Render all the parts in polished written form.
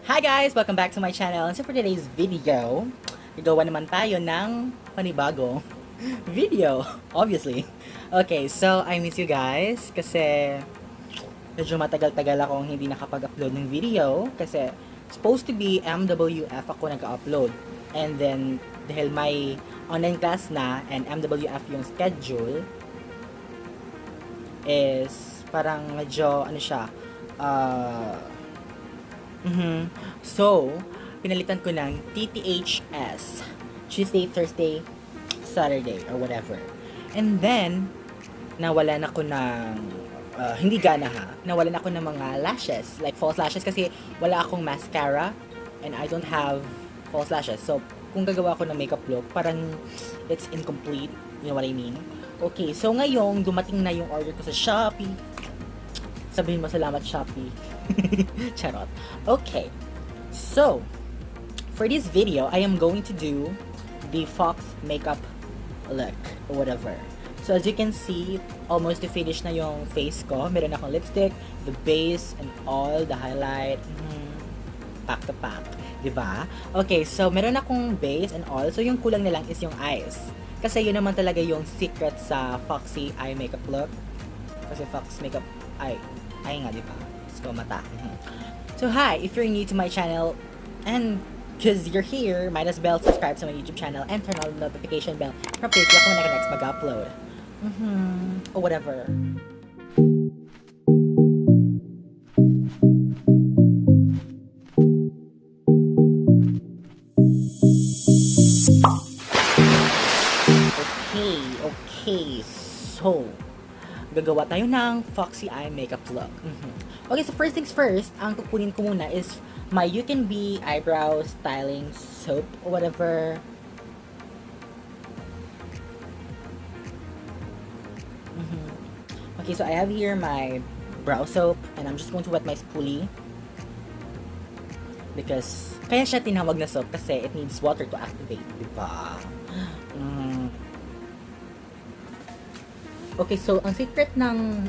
Hi guys! Welcome back to my channel. And so for today's video, gagawa naman tayo ng panibagong video, obviously. Okay, so I miss you guys kasi medyo matagal-tagal akong hindi nakapag-upload ng video kasi supposed to be MWF ako nag-upload. And then, dahil may online class na and MWF yung schedule, is parang medyo ano siya, So, pinalitan ko ng TTHS, Tuesday, Thursday, Saturday, or whatever. And then, nawalan ako ng, hindi gana ha, nawalan ako ng mga lashes, like false lashes kasi wala akong mascara and I don't have false lashes. So, kung gagawa ako ng makeup look, parang it's incomplete, you know what I mean? Okay, so ngayon, dumating na yung order ko sa Shopee. Sabihin mo salamat Shopee. Charot. Okay. So, for this video, I am going to do the Fox makeup look or whatever. So, as you can see, almost to finish na yung face ko. Meron akong lipstick, the base, and all, the highlight. Pack to pack. Diba? Okay, so meron akong base and all. So, yung kulang na lang is yung eyes. Kasi yun naman talaga yung secret sa Foxy eye makeup look. Kasi Fox makeup eye nga, diba? So, mata. So, hi! If you're new to my channel, and because you're here, might as well subscribe to my YouTube channel and turn on the notification bell para update you kung next mag-upload. Or whatever. Okay. So, gagawa tayo ng Foxy eye makeup look. Okay, so first things first, ang kukunin ko muna is my You Can Be eyebrow styling soap or whatever. Okay, so I have here my brow soap and I'm just going to wet my spoolie because kaya siya tinawag na soap kasi it needs water to activate, diba? Okay, so ang secret ng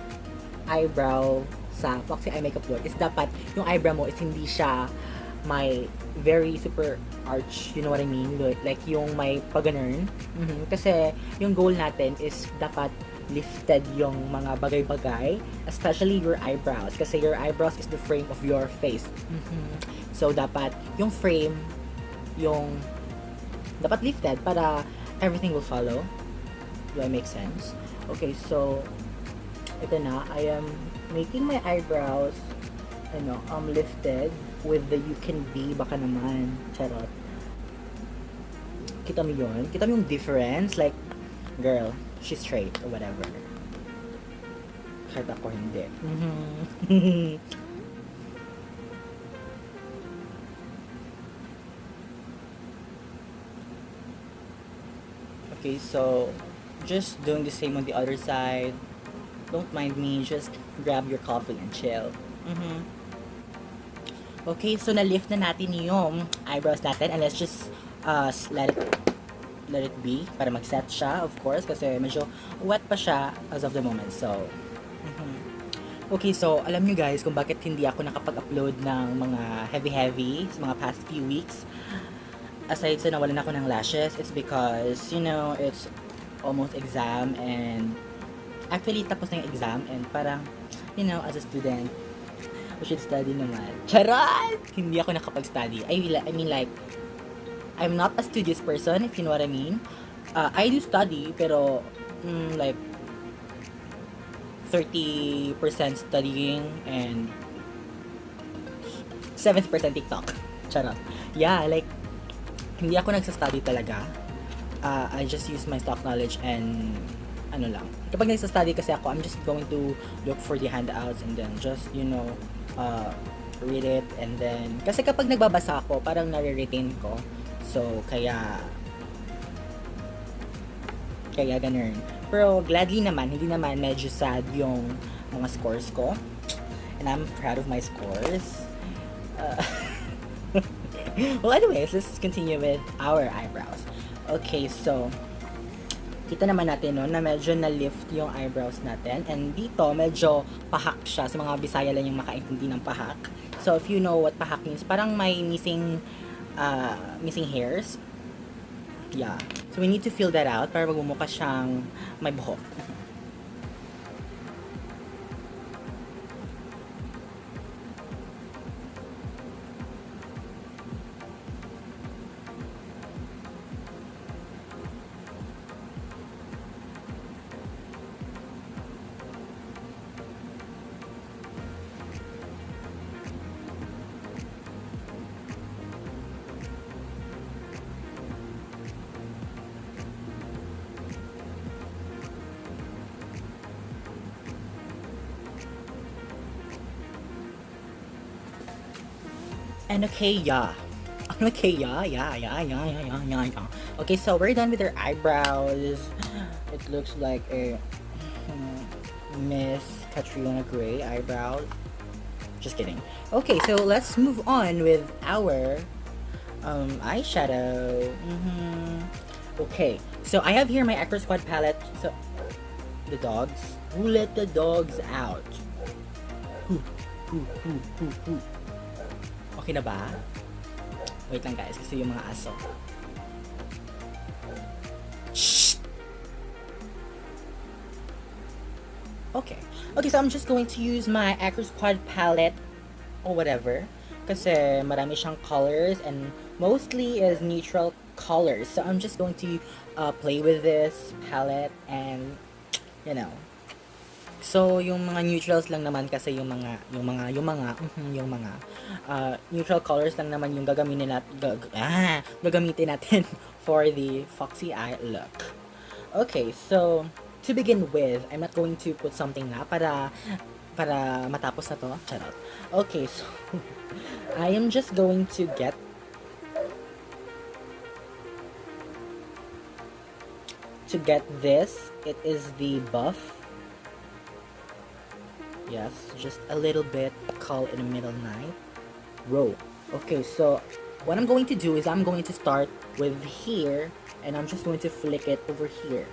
eyebrow sa Foxy eye makeup look is dapat yung eyebrow mo is hindi siya may very super arch, you know what I mean? Like yung may pag-ganun. Kasi yung goal natin is dapat lifted yung mga bagay-bagay, especially your eyebrows. Kasi your eyebrows is the frame of your face. So dapat yung frame, yung dapat lifted para everything will follow. Do I make sense? Okay, so ito na, I am making my eyebrows lifted with the You Can Be, baka naman, charot. Kita mo yun? Kita mo yung difference? Like, girl, she's straight or whatever. Kahit ako hindi. Okay, so just doing the same on the other side. Don't mind me, just grab your coffee and chill. Okay, so na-lift na natin yung eyebrows natin and let's just let it be para mag-set siya, of course, kasi medyo wet pa siya as of the moment. So, okay, so alam nyo guys kung bakit hindi ako nakapag-upload ng mga heavy sa mga past few weeks. Aside sa nawalan ako ng lashes, it's because, it's almost exam and actually tapos na yung exam and parang, as a student, we should study naman. Charot! Hindi ako nakapag-study. I mean like, I'm not a studious person, if you know what I mean. I do study, pero like 30% studying and 70% TikTok. Charot. Yeah, like, hindi ako nagsa-study talaga. I just use my stock knowledge and ano lang. Kapag nagsa-study kasi ako, I'm just going to look for the handouts and then just, read it and then, kasi kapag nagbabasa ako, parang nare-retain ko. So, kaya ganun. Pero gladly naman, hindi naman medyo sad yung mga scores ko. And I'm proud of my scores. Well, anyways, let's continue with our eyebrows. Okay, so kita naman natin na medyo na-lift yung eyebrows natin and dito medyo pahak siya. Sa mga Bisaya lang yung makaintindi ng pahak. So, if you know what pahak means, parang may missing hairs. Yeah. So, we need to fill that out para magmumukha siyang may buhok. And okay, yeah. Okay, yeah. Okay, so we're done with our eyebrows. It looks like a Miss Katrina Gray eyebrows. Just kidding. Okay, so let's move on with our eyeshadow. Okay, so I have here my Acro Squad palette. So, the dogs. Who let the dogs out? Who? Okay na ba? Wait lang guys, kasi yung mga aso. Shh! Okay. Okay, so I'm just going to use my Acro Squad palette or whatever. Kasi marami siyang colors and mostly is neutral colors. So I'm just going to play with this palette and, you know. So, yung mga neutrals lang naman kasi yung mga neutral colors lang naman yung gagamitin natin for the Foxy eye look. Okay, so to begin with, I'm not going to put something na para matapos na to. Charot. Okay, so I am just going to get this. It is the buff. Yes, just a little bit call in the middle night. Row. Okay, so what I'm going to do is I'm going to start with here and I'm just going to flick it over here.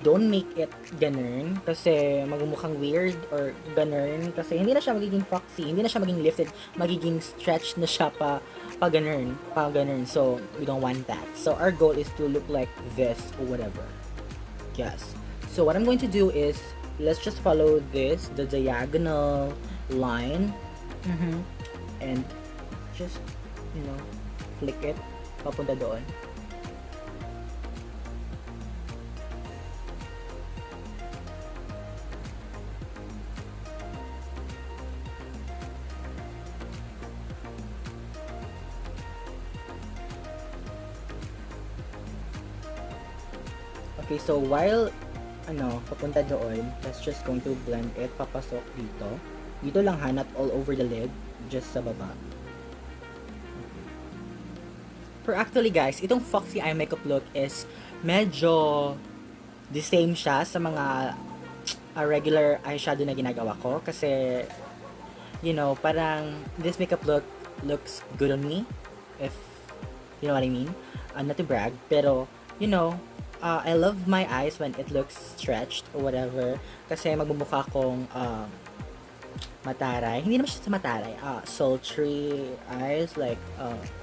Don't make it ganun kasi magmumukhang weird or ganun kasi hindi na siya magiging foxy, hindi na siya magiging lifted, magiging stretched na siya pa ganun. So, we don't want that. So, our goal is to look like this or whatever. Yes. So, what I'm going to do is let's just follow the diagonal line and just, you know, flick it papunta doon. Okay, so while papunta doon, let's just going to blend it, papasok dito lang ha, not all over the lid, just sa baba. Pero actually guys, itong Foxy eye makeup look is medyo the same siya sa mga regular eyeshadow na ginagawa ko kasi you know, parang this makeup look looks good on me, if you know what I mean. Not to brag, pero you know, I love my eyes when it looks stretched or whatever. Kasi magmumukha akong mataray. Hindi naman siya sa mataray. Sultry eyes, like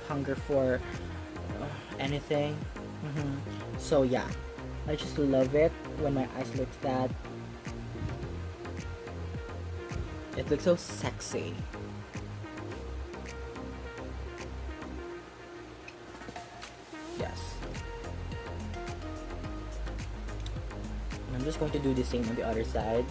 hunger for anything. So yeah, I just love it when my eyes look that. It looks so sexy. Yes. I'm just going to do the same on the other side.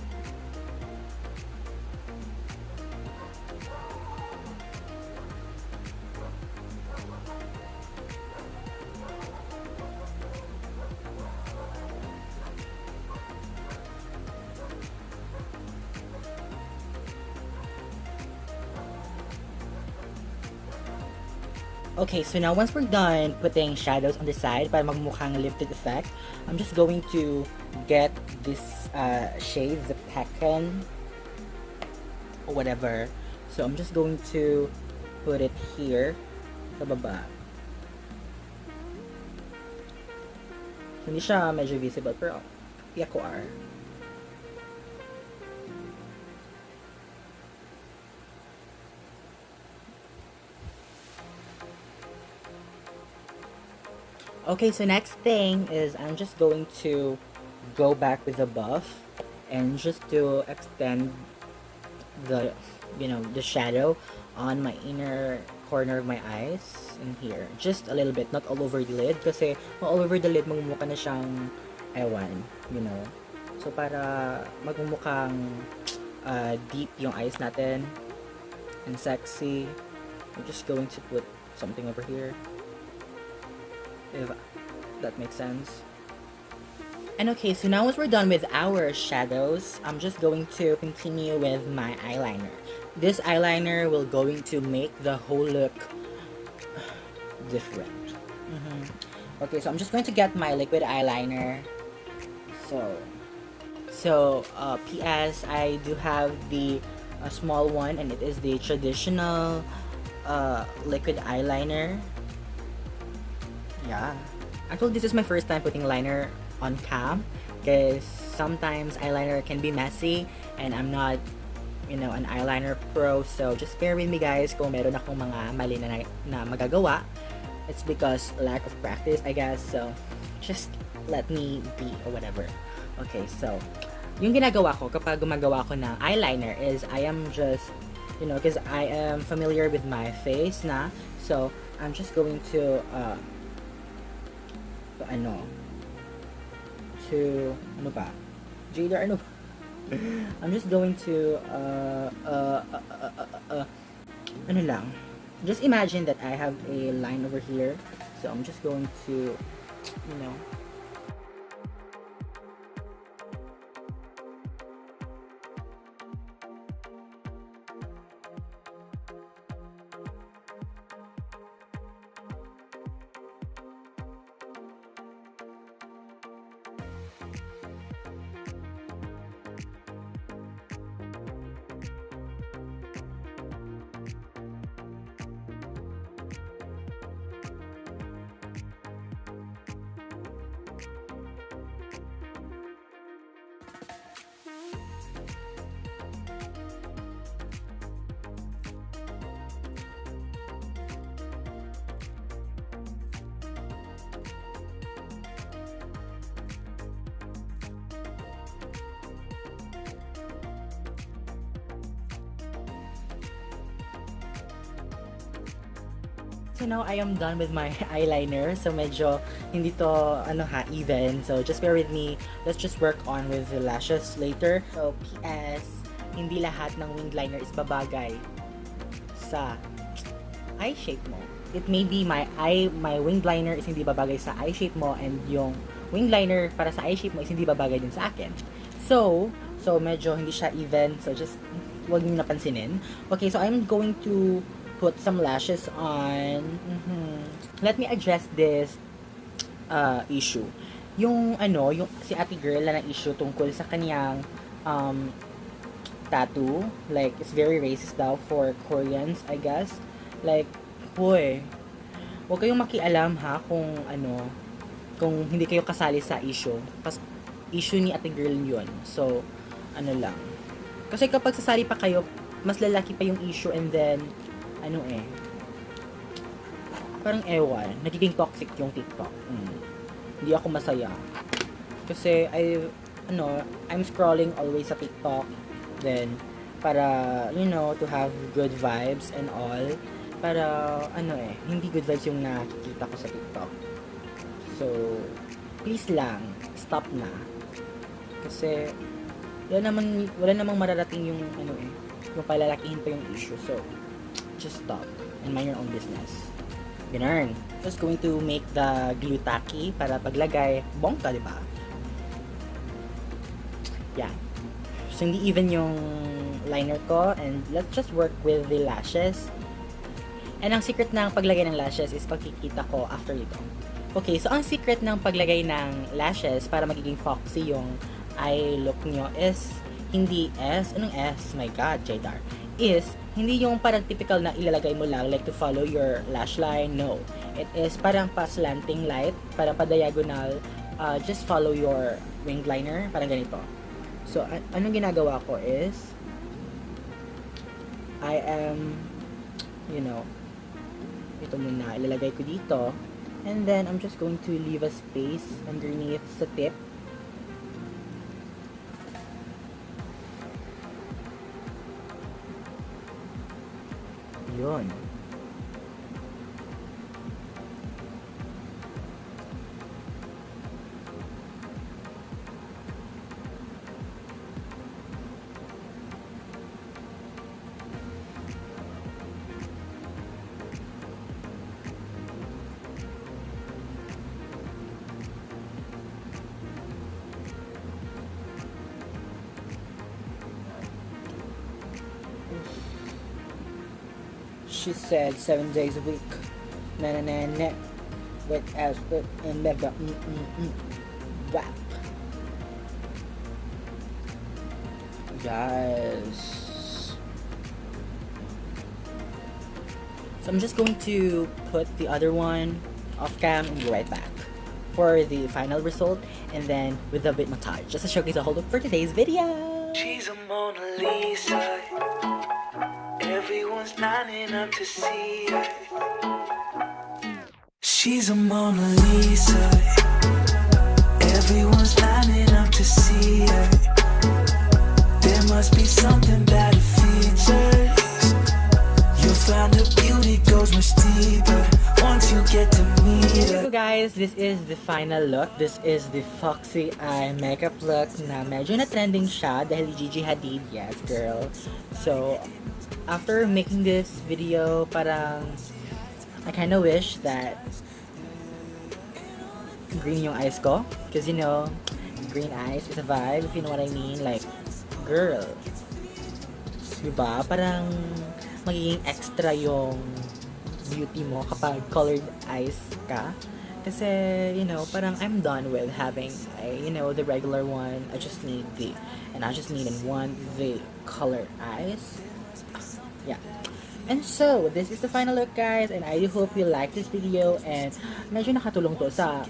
Okay, so now once we're done putting shadows on the side para magmukhang lifted effect, I'm just going to get this shade, the Pecan or whatever. So I'm just going to put it here sa baba. Hindi siya medyo visible pero iyak ko are. Okay, so next thing is I'm just going to go back with the buff and just to extend the, the shadow on my inner corner of my eyes in here. Just a little bit, not all over the lid kasi all over the lid magmumukha na siyang ewan, So para magmumukhang deep yung eyes natin and sexy, I'm just going to put something over here. If that makes sense. And okay, so now as we're done with our shadows, I'm just going to continue with my eyeliner. This eyeliner will going to make the whole look different. Okay, so I'm just going to get my liquid eyeliner. So, PS, I do have the small one, and it is the traditional liquid eyeliner. Yeah. Actually, this is my first time putting liner on cam because sometimes eyeliner can be messy and I'm not, an eyeliner pro. So, just bear with me guys kung meron akong mga mali na magagawa. It's because lack of practice, I guess. So, just let me be or whatever. Okay, so, yung ginagawa ko kapag gumagawa ko ng eyeliner is I am just, because I am familiar with my face na. So, I'm just going to Jade, I'm just going to just imagine that I have a line over here, so I'm just going to So now I am done with my eyeliner. So medyo hindi to even. So just bear with me. Let's just work on with the lashes later. So PS, hindi lahat ng winged liner is babagay sa eye shape mo. It may be my winged liner is hindi babagay sa eye shape mo, and yung winged liner para sa eye shape mo is hindi babagay din sa akin. So medyo hindi siya even. So just wag niyo napansinin. Okay, so I'm going to put some lashes on. Let me address this issue. Yung si ate girl na issue tungkol sa kanyang tattoo. Like, it's very racist daw for Koreans, I guess. Like, boy, huwag kayong makialam ha kung kung hindi kayo kasali sa issue. Issue ni ate girl yun. So, lang. Kasi kapag sasali pa kayo, mas lalaki pa yung issue, and then parang ewan, nagiging toxic yung TikTok. Hindi ako masaya. Kasi I'm scrolling always sa TikTok, then para to have good vibes and all. Para hindi good vibes yung nakikita ko sa TikTok. So please lang, stop na. Kasi wala namang mararating yung yung palalakihin pa yung issue. So just stop and mind your own business. Ganun. Just going to make the glue tacky para paglagay, bongga, diba? Yeah. So, hindi even yung liner ko, and let's just work with the lashes. And ang secret ng paglagay ng lashes is pagkikita ko after ito. Okay, so ang secret ng paglagay ng lashes para magiging foxy yung eye look nyo is hindi anong S? My God, Darr. Is hindi yung parang typical na ilalagay mo lang like to follow your lash line. No. It is parang pa-slanting light, parang pa-diagonal. Just follow your winged liner, parang ganito. So, anong ginagawa ko is I am ito muna, ilalagay ko dito, And then I'm just going to leave a space underneath sa tip. Yun. She said 7 days a week. Na na na na. With as with and never rap. Yes. So I'm just going to put the other one off cam and be right back for the final result, and then with a bit montage just to showcase the whole look for today's video. She's a Mona Lisa. Everyone's lining up to see her. She's a Mona Lisa. Everyone's lining up to see her. There must be something about her features. You'll find her beauty goes much deeper once you get to meet her. So guys, this is the final look. This is the Foxy eye makeup look na medyo na trending siya dahil Gigi Hadid, yes girl. So after making this video, parang I kind of wish that green yung eyes ko, because you know, green eyes is a vibe, if you know what I mean. Like, girl, diba? Parang magiging extra yung beauty mo kapag colored eyes ka. Kasi, you know, parang I'm done with having, you know, the regular one. I just need the colored eyes. Yeah. And so, this is the final look, guys, and I do hope you like this video, and medyo nakatulong to sa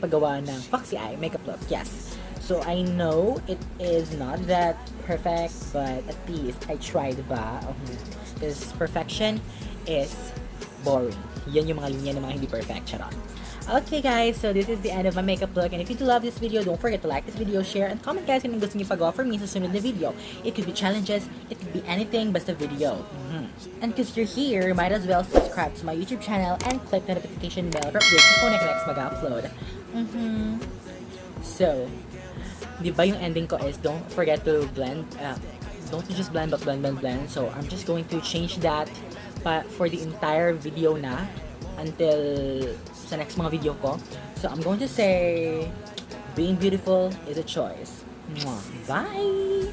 paggawa ng Foxy eye makeup look. Yes. So, I know it is not that perfect, but at least I tried ba? Because perfection is boring. Yan yung mga linya ng mga hindi perfect. Charot. Okay guys, so this is the end of my makeup look, and if you do love this video, don't forget to like this video, share, and comment guys kung gusto niyo pagawa for me sa sunod na video. It could be challenges, it could be anything basta video. And because you're here, might as well subscribe to my YouTube channel and click the notification bell for updates before next mag-upload. So, di ba yung ending ko is don't forget to blend, don't just blend but blend. So I'm just going to change that for the entire video na until sa next mga video ko. So I'm going to say being beautiful is a choice. Bye!